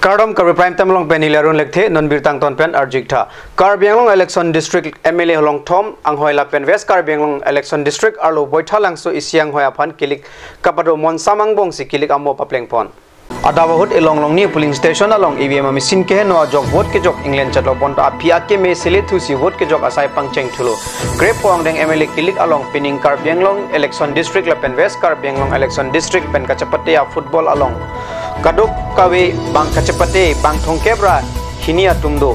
Kardom Karbi Prime Time long penilarun lekthe non birtang ton pen arjikta. Karbi long election district MLA long thom anghoi la pen West Karbi long election district arlo boithalang so isyang hoya phan kilik kapado mon samang bong si kilik amo papleng pon. Adawahut elong long ni polling station along EVM machine ke no jok vote ke jok England chatlo pon ta phia ke me sele thu si vote ke jok asai pangcheng thulo. Grep pong deng MLA kilik along pining Karbi long election district la pen West Karbi long election district pen kachapatia football along kaduk kawe bang kacepate bang thongkebra hinia tumdo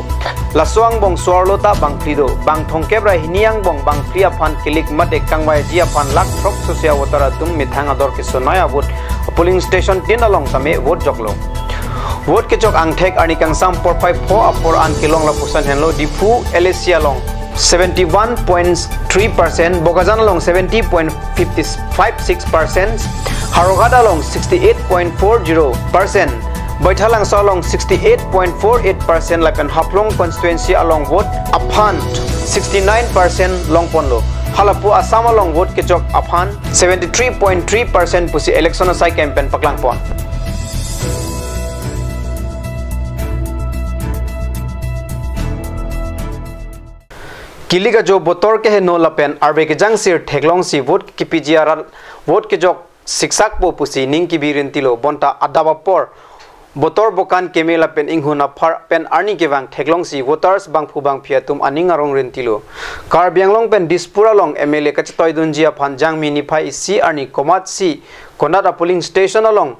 laswang bong swarlota bang prido bang thongkebra hiniang bong bang priya phan kilik mate kangwai jia phan lak throk sosia wotara tum mithang ador ke sonaya vote polling station tin along tame vote joklo vote ke chok angthek ani kang sam 454 apor an kilong la pusan henlo dipu elesia long 71.3%, Bogazan along 70.556%, Harogada along 68.40%, Baithalang along 68.48%, like an Haplong constituency along vote Aphan 69% long ponlo. Halapu Assam along vote Kechok Aphan 73.3% pusi election asai campaign paklang pon. Kiliga jo botor ke he no lapen arbe ke jang sir theklong si vote ki pgr vote ke jok siksak bo pusi ning ki birin tilo bonta adawa por botor bokan ke me lapen inghuna phar pen arni ke wang theklong si voters bang phu bang phiatum aning arong rin tilo Karbiang long pen dispura long MLA ka chtoy dunjia phanjang mini phai si arni komat si konada polling station along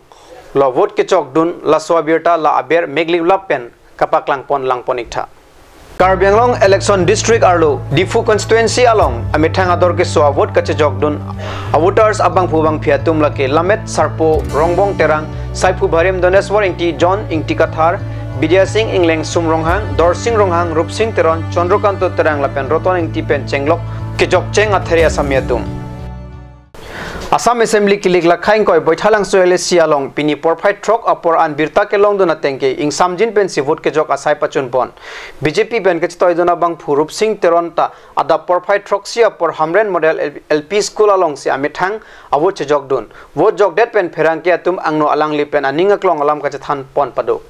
lo vote ke chok dun la swabirta la aber megli lapen kapaklang pon lang poniktha Karbi long election district arlo difu constituency along amithang ador ke so vote kache jogdun voters abang phubang phiatum lake lamet sarpo rongbong terang saipu bharem doneswar ingti john ingti kathar Bidya Singh Ingleng Sumronghang Dor Singh Ronghang Rup Singh Teron Chandrokanto terang lapen roton ingti pen chenglok ke jok cheng atheria samyatum Assam Assembly kilik lakhain koi boithalang soele sialong pini porphai trok apor an birta ke long dona tengke ing samjin pen si vote ke jok asai pachun pon BJP pen ke chtoy dona bang Phurup Singh Teron ta ada porphai trok sia por Hamren model LP school along si amithang avo che jok dun vote jok det pen pherang ke atum angno alang li pen aninga klong alam ka chathan pon pado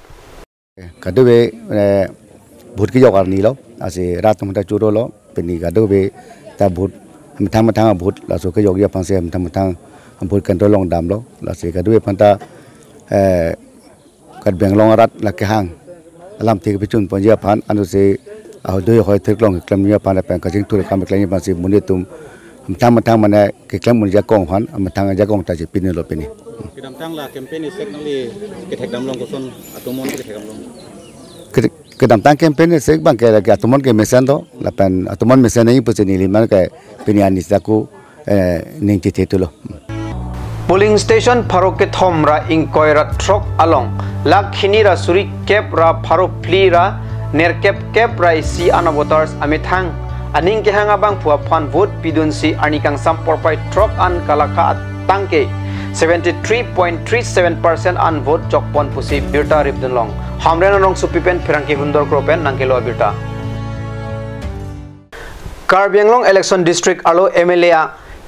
kadobe vote ke jok arni lo ase ratum ta churo lo peni kadobe ta vote matang vote la so ke yogia panse matang vote control long dam lo la se ka duwe panta kat benglong rat la ke hang alam te ke chun ponja phan anu se au do hoi thek long klam nya pan pa ka jing tu kam klai pa se munitum matang mana ke klam mun ja kong phan matang ja kong ta je pin lo pini kidam tang la campaign is secondly ke thek dam long ko son atomon ke thek dam long ke dam tang campaign se bang ke atomon ke mesan do la pan atomon mesan nei puseni liman ke piniani saku ning ti tetulo polling station pharok ke thomra ing koira trok along lakhini ra suri kep ra pharo pli ra ner kep ra si ana voters amithang aning ke hanga bang phua phan vote pidun si anikang sampor pai trok an kalakha tangke 73.37% an vote chokpon pusi birta ribdun long hamren rong supipen phirangki hundor kropen nangkelo birta Karbi long election district alo MLA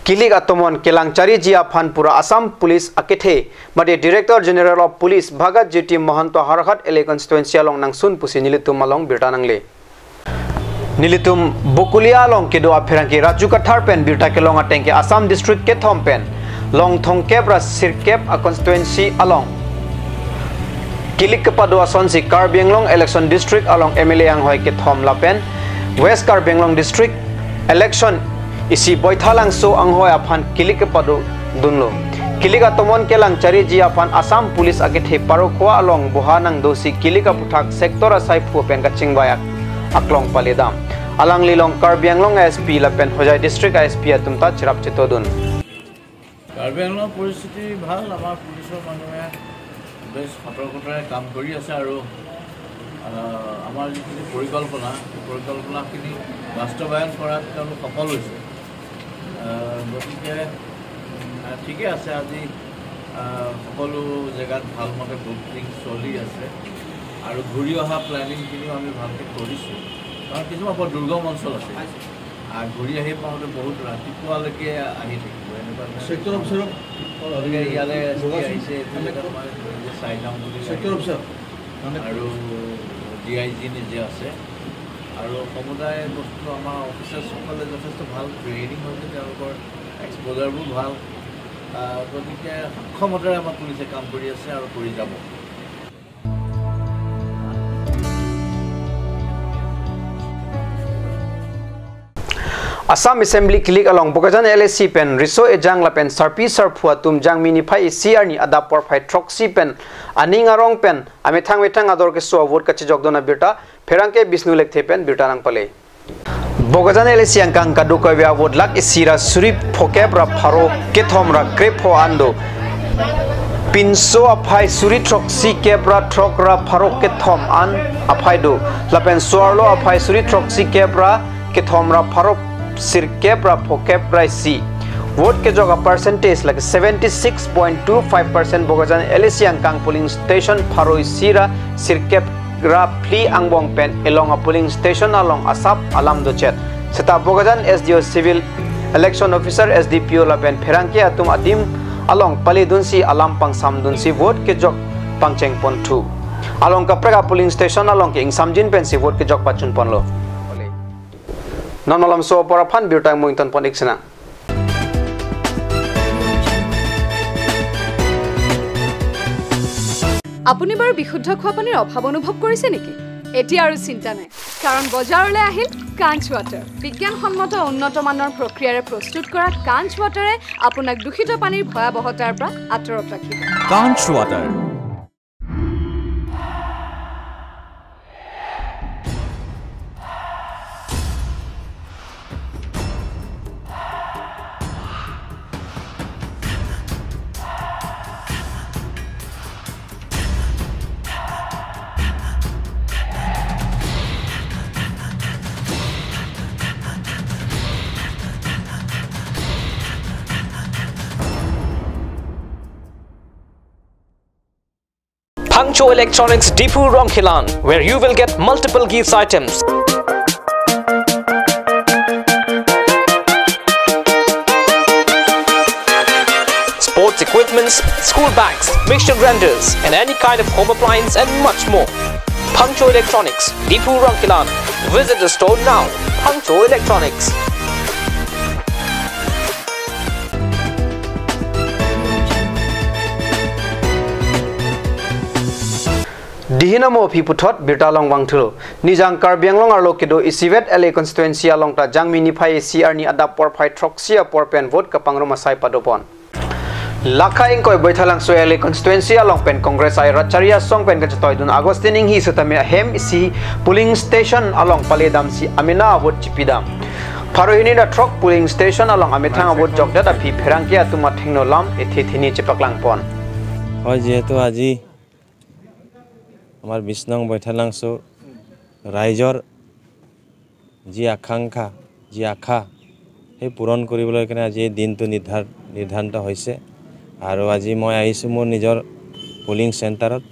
kilik atomon kelangchari jia phanpura Assam police akethe made director general of police Bhagat GT Mohanto Harhat ele constituency along nangsun pusi nilitum along birta nangle nilitum bokulia long kedo apherangki raju kathar pen birta kelong atengke Assam district ke thom pen long thongkep ra sirkep a constituency along kilik kapado asonsi Karbi long election district along MLA ang hoi ke thom lapen West Karbi long district election isi boithalang so ang hoi aphan kilik kapado dunlo kilik atomon kelang chari ji aphan Assam police agithe parokwa along bohanang dosi kilik aputhak sector asai phu pen ka chingbayak aklong paledam alang lilong Karbi long SP lapen hojai district SP atumta chirap chitodun Karbi long পৰিস্থিতি ভাল আমাৰ পুলিচৰ মানুহে বেছ সতৰ্কতাৰে কাম কৰি আছে আৰু আমাৰ যিখিনি পৰিকল্পনাখিনি বাস্তৱায়ন কৰাত তেওঁলোক সফল হৈছে গতিকে ঠিকে আছে আজি সকলো জেগাত ভালমতে বুকিং চলি আছে আৰু ঘূৰি অহা প্লেনিংখিনিও আমি ভালকৈ কৰিছোঁ কাৰণ কিছুমান বৰ দুৰ্গম অঞ্চল আছে ঘূৰি আহি পাওঁতে বহুত ৰাতিপুৱালৈকে আহি থাকিব এনেকুৱা সেক্টৰ অফিচাৰক ইয়ালৈ আহিছে চাই যাম বুলি সেক্টৰ অফিচাৰ আৰু DIG নিজে আছে আৰু সমুদায় বস্তু আমাৰ অফিচাৰসকলে যথেষ্ট ভাল ট্ৰেইনিং হৈছে তেওঁলোকৰ এক্সপ'জাৰবোৰ ভাল গতিকে সক্ষমতাৰে আমাৰ পুলিচে কাম কৰি আছে আৰু কৰি যাব Assam Assembly Kilik along Bogajan LSC pen Riso Ejang la pen Sarpi Sarphua tum Jang Mini Phai CR ni adapor phai Troxy pen Aning arong pen Amethang metang ador ke so vote kachi jogdona birta Ferangke Bisnu lekte pen birta nang pale Bogajan LSC angkang kadu ko via vote lak isira surip phokebra pharo kethomra krepo ando Pinso aphai suri Troxy kebra trokra pharo kethom an aphai do la pen soarlo aphai suri Troxy kebra kethomra pharo Sirkepra Pokepra C. Vote ke joga percentage like 76.25% Bogajan LSC Angkang polling station Paroi Sira Sirkepra Pli Angbong Pen along a polling station along Asap Alam Dochet. Seta Bogajan SDO Civil Election Officer SDPO la pen Perangke atum adim along Pali Dunsi Alam Pang Sam Dunsi vote ke jog Pangcheng Pon 2. Along Kaprega polling station along ke Ingsamjin Pen si vote ke jog Pachun Ponlo. Non-alam so para pan birtang mointon ponik sena. আপুনি বাৰু বিশুদ্ধ খোৱা পানীৰ অভাৱ অনুভৱ কৰিছে নেকি এতিয়া আৰু চিন্তা নাই কাৰণ বজাৰলৈ আহিল কাঞ্চ ৱাটাৰ বিজ্ঞানসন্মত উন্নত মানৰ প্ৰক্ৰিয়াৰে প্ৰস্তুত কৰা কাঞ্চ ৱাটাৰে আপোনাক দূষিত পানীৰ ভয়াৱহতাৰ পৰা আঁতৰত ৰাখিব কাঞ্চ water Pangcho Electronics Deepu Ronkilan, where you will get multiple gifts items. Sports equipments, school bags, mixture grinders, and any kind of home appliance and much more. Pangcho Electronics Deepu Ronkilan. Visit the store now. Pangcho Electronics. Dihinamo Piputot Birtalong Wangtulo Nijang Karbianglong Arlo Kedo Isivet LA constituency along ta Jangmini Phai CR ni adapor phai Troxia porpen vote kapangro masai padopon Lakha ingkoi boithalang so LA constituency along pen Congress ai Racharia song pen kachatoy dun Agostining hi sutame hem si polling station along Paledam si Amina vote chipidam Parohini da truck polling station along Amethang vote jogda da phi pherangkia tuma thingno lam ethithini chipaklang pon Hoy jehetu aji আমাৰ 20 নং বৈঠালাংশ ৰাইজৰ যি আকাংক্ষা যি আশা সেই পূৰণ কৰিবলৈ কাৰণে আজি দিনটো নিৰ্ধাৰিত হৈছে আৰু আজি মই আহিছো মোৰ নিজৰ পোলিং চেণ্টাৰত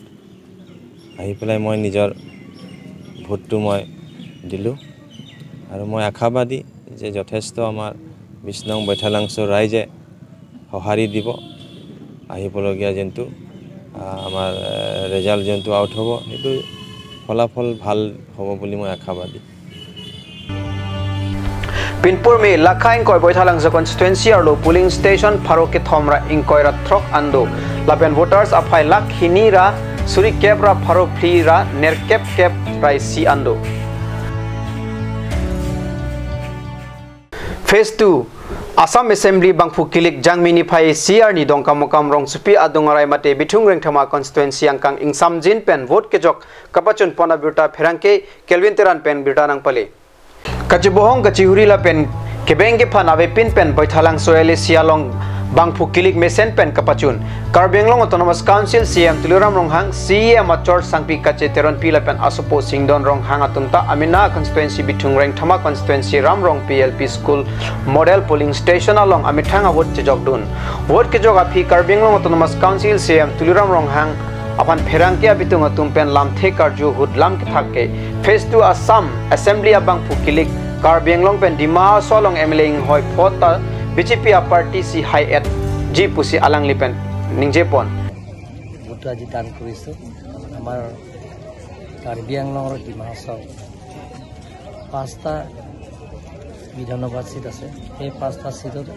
আহি পেলাই মই নিজৰ ভোটটো মই দিলো আৰু মই আশাবাদী যে যথেষ্ট আমাৰ 20 নং বৈঠালাংশ ৰাইজে সহাৰি দিব আহিবলগীয়া যেনটো আমাৰ ৰিজাল্ট যেনটো আউট হ'ব এটো ফলাফল ভাল হ'ব বুলি মই আশাবাদী Pinpur me Lakha ingkoi boithalang sa constituency arlo polling station Pharoke Thomra ingkoi ra throk ando lapen voters aphai lak hinira suri kebra pharo phira nerkep kep rai si ando Phase 2 Assam Assembly Bangphu Kilik Jangmini Phai CR ni dongka mokam rong supi adungarai mate bitung rengthama constituency angkang ingsam jin pen vote ke jok kapachun pona birta pherangke Kelvin Teran pen birta nang pale Kachibohong kachihuri la pen kebenge phan ave pin pen boithalang soele sialong Bangphu Kilik mesen pen kapachun Karbenglong Autonomous Council CM Tuliram Ronghang CM Achor Sangpi Kache Teron Pila pen Asopo Singdon Ronghang atumta Amina constituency bitung rengthama constituency Ramrong PLP School Model Polling Station along Amithanga vote ke jogdun vote ke joga phi Karbenglong Autonomous Council CM Tuliram Ronghang apan pherangkia bitung atum pen lamthe karju hud lam ke thakke Phase 2 Assam Assembly Bangphu Kilik Karbenglong pen Dima solong MLA ing hoi phota BJP party si high at G pusi alang lipen ningjepon vote আজি টান কৰিছো আমাৰ কাৰ্বি আংলং আৰু ডিমা হাছাও 5টা বিধানসভা seat আছে এই 5টা সিটত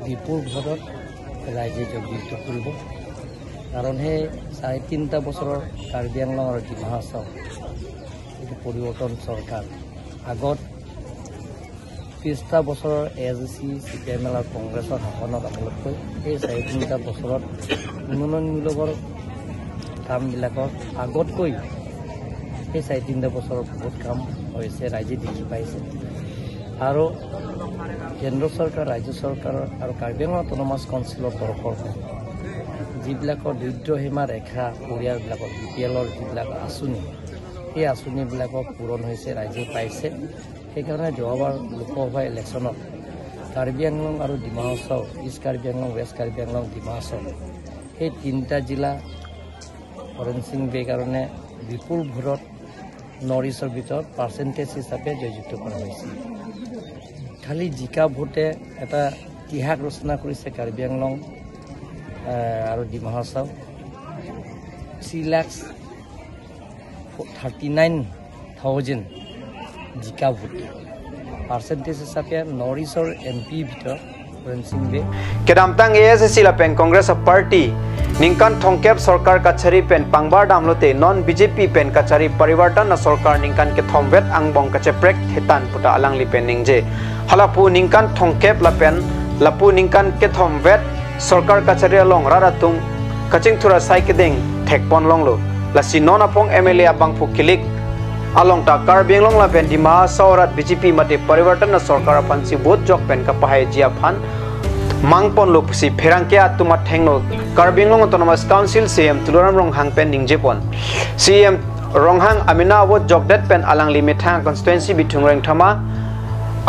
বিপুল ভোটত ৰাইজে যোগদান কৰিব কাৰণ সেই 3.5 বছৰৰ কাৰ্বি আংলং আৰু ডিমা হাছাও এইটো পৰিৱৰ্তন চৰকাৰ আগত 30টা বছৰৰ এজিচি চিপিএমএল আৰু কংগ্ৰেছৰ শাসনত আমলতকৈ এই 3.5 বছৰত উন্নয়নমূলকৰ কামবিলাকৰ আগতকৈ এই 3.5 বছৰৰ বহুত কাম হৈছে ৰাইজে দেখি পাইছে আৰু কেন্দ্ৰ চৰকাৰ ৰাজ্য চৰকাৰ আৰু কাৰ্বি আংলং অট'নমাছ কাউন্সিলৰ তৰফৰ যিবিলাকৰ দৰিদ্ৰ সীমা ৰেখা পৰিয়ালবিলাকৰ বিপিএলৰ যিবিলাক আঁচনি এই আঁচনিবিলাকক পূৰণ হৈছে ৰাইজে পাইছে সেইকাৰণে যোৱাবাৰ লোকসভা ইলেকশ্যনত কাৰ্বি আংলং আৰু ডিমা হাছাও ইষ্ট কাৰ্বি আংলং ৱেষ্ট কাৰ্বি আংলং ডিমা হাছাও এই 3টা জিলা অৰেঞ্জ সিং বে কাৰণে বিপুল ভোটত নৰ্থ ইষ্টৰ ভিতৰত পাৰ্চেণ্টেজ হিচাপে জয়যুক্ত কৰা হৈছে খালি জিকা ভোটে এটা ইতিহাস ৰচনা কৰিছে কাৰ্বি আংলং আৰু ডিমা হাছাও 3,39,000 জিকা ভোট পাৰ্চেণ্টেজ হিচাপে নৰ্থ ইষ্টৰ এমপি ভিতৰত orange Singh be Kedamtang ASC la pen Congress of Party Ningkan Thongkep Sarkar Kachari pen Pangbar Damlote non BJP pen Kachari Parivartan na Sarkar Ningkan ke Thomvet Angbong Kacheprek Hetan Puta Alang li pen Ningje Halapu Ningkan Thongkep la pen Lapu Ningkan ke Thomvet Sarkar Kachari along Raratung Kaching Thura Saikeding Thekpon Longlo la Sinon apong MLA Abang Pukilik along ta Karbi Anglong la pen Dima Saurat BJP mate Parivartan na Sarkar Pansi Bot Jok pen Kapahai Jia Phan Mangpon lo pusi Perangke Atuma Thengno Karbi Anglong Autonomous Council CM Tuloram Ronghang pen Ningjepon CM Ronghang Amina Wot Jokdet pen alang limitang constituency bitungreng thama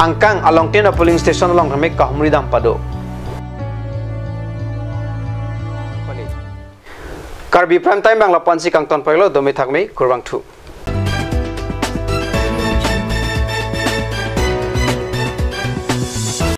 angkang along Tena polling station along Ramek Kahumridam Pado Karbi prime time Bangla Pansi Kangton Pailo Domi Thakmi Kurwang 2